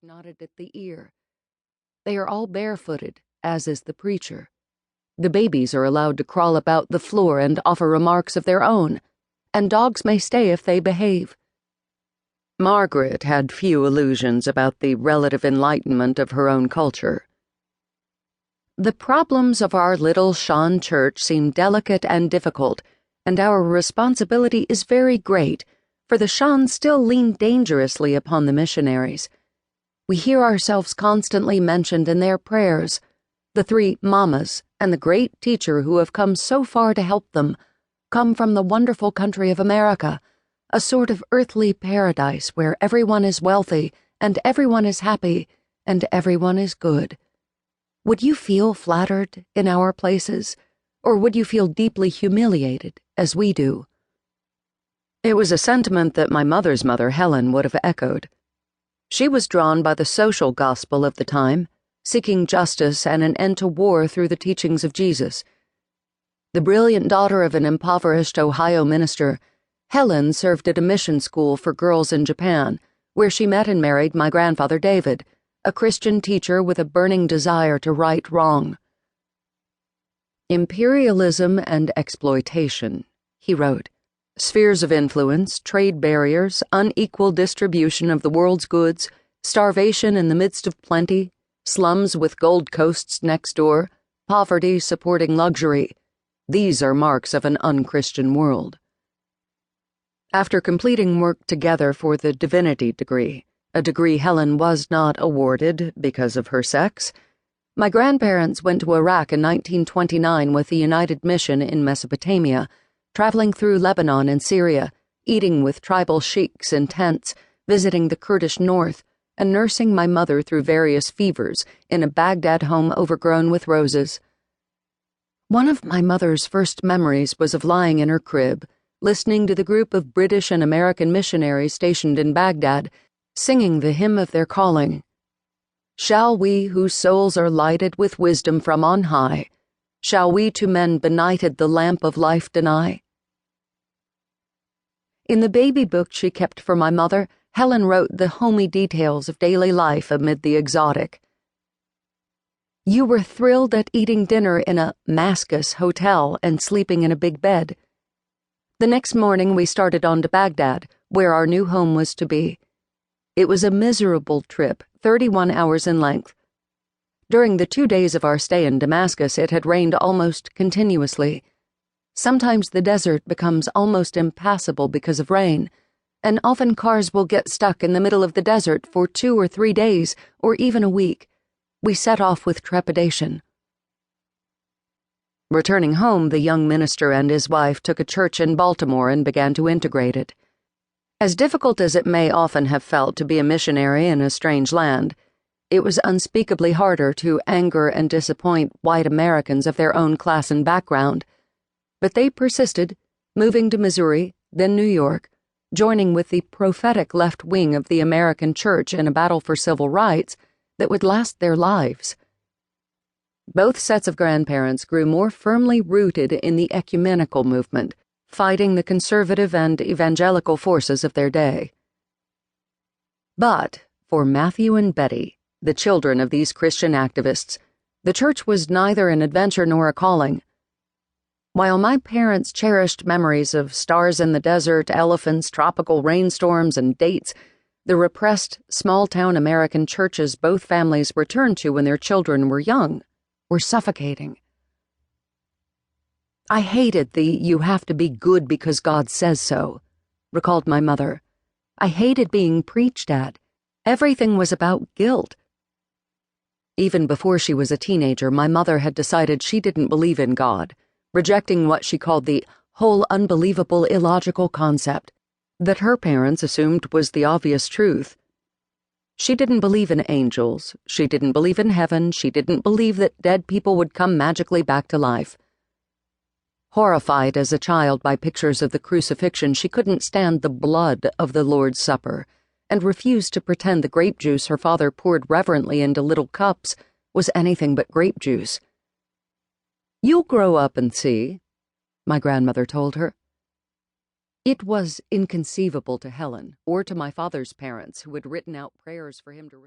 knotted at the ear. They are all barefooted, as is the preacher. The babies are allowed to crawl about the floor and offer remarks of their own, and dogs may stay if they behave. Margaret had few illusions about the relative enlightenment of her own culture. The problems of our little Shan church seem delicate and difficult, and our responsibility is very great, for the Shan still lean dangerously upon the missionaries. We hear ourselves constantly mentioned in their prayers, the three mamas and the great teacher who have come so far to help them, come from the wonderful country of America, a sort of earthly paradise where everyone is wealthy, and everyone is happy, and everyone is good. Would you feel flattered in our places, or would you feel deeply humiliated, as we do? It was a sentiment that my mother's mother, Helen, would have echoed. She was drawn by the social gospel of the time, seeking justice and an end to war through the teachings of Jesus. The brilliant daughter of an impoverished Ohio minister, Helen served at a mission school for girls in Japan, where she met and married my grandfather David, a Christian teacher with a burning desire to right wrong. Imperialism and exploitation, he wrote. Spheres of influence, trade barriers, unequal distribution of the world's goods, starvation in the midst of plenty, slums with gold coasts next door, poverty supporting luxury. These are marks of an unchristian world. After completing work together for the divinity degree, a degree Helen was not awarded because of her sex, my grandparents went to Iraq in 1929 with the United Mission in Mesopotamia, traveling through Lebanon and Syria, eating with tribal sheiks in tents, visiting the Kurdish north, and nursing my mother through various fevers in a Baghdad home overgrown with roses. One of my mother's first memories was of lying in her crib, listening to the group of British and American missionaries stationed in Baghdad, singing the hymn of their calling. Shall we, whose souls are lighted with wisdom from on high, shall we to men benighted the lamp of life deny? In the baby book she kept for my mother, Helen wrote the homey details of daily life amid the exotic. You were thrilled at eating dinner in a Mascus hotel and sleeping in a big bed. The next morning we started on to Baghdad, where our new home was to be. It was a miserable trip, 31 hours in length. During the 2 days of our stay in Damascus, it had rained almost continuously. Sometimes the desert becomes almost impassable because of rain, and often cars will get stuck in the middle of the desert for 2 or 3 days, or even a week. We set off with trepidation. Returning home, the young minister and his wife took a church in Baltimore and began to integrate it. As difficult as it may often have felt to be a missionary in a strange land, it was unspeakably harder to anger and disappoint white Americans of their own class and background. But they persisted, moving to Missouri, then New York, joining with the prophetic left wing of the American church in a battle for civil rights that would last their lives. Both sets of grandparents grew more firmly rooted in the ecumenical movement, fighting the conservative and evangelical forces of their day. But for Matthew and Betty, the children of these Christian activists, the church was neither an adventure nor a calling. While my parents cherished memories of stars in the desert, elephants, tropical rainstorms, and dates, the repressed, small-town American churches both families returned to when their children were young were suffocating. I hated the "you have to be good because God says so," recalled my mother. I hated being preached at. Everything was about guilt. Even before she was a teenager, my mother had decided she didn't believe in God, rejecting what she called the whole unbelievable illogical concept that her parents assumed was the obvious truth. She didn't believe in angels, she didn't believe in heaven, she didn't believe that dead people would come magically back to life. Horrified as a child by pictures of the crucifixion, she couldn't stand the blood of the Lord's Supper, and refused to pretend the grape juice her father poured reverently into little cups was anything but grape juice. "You'll grow up and see," my grandmother told her. It was inconceivable to Helen, or to my father's parents, who had written out prayers for him to recite.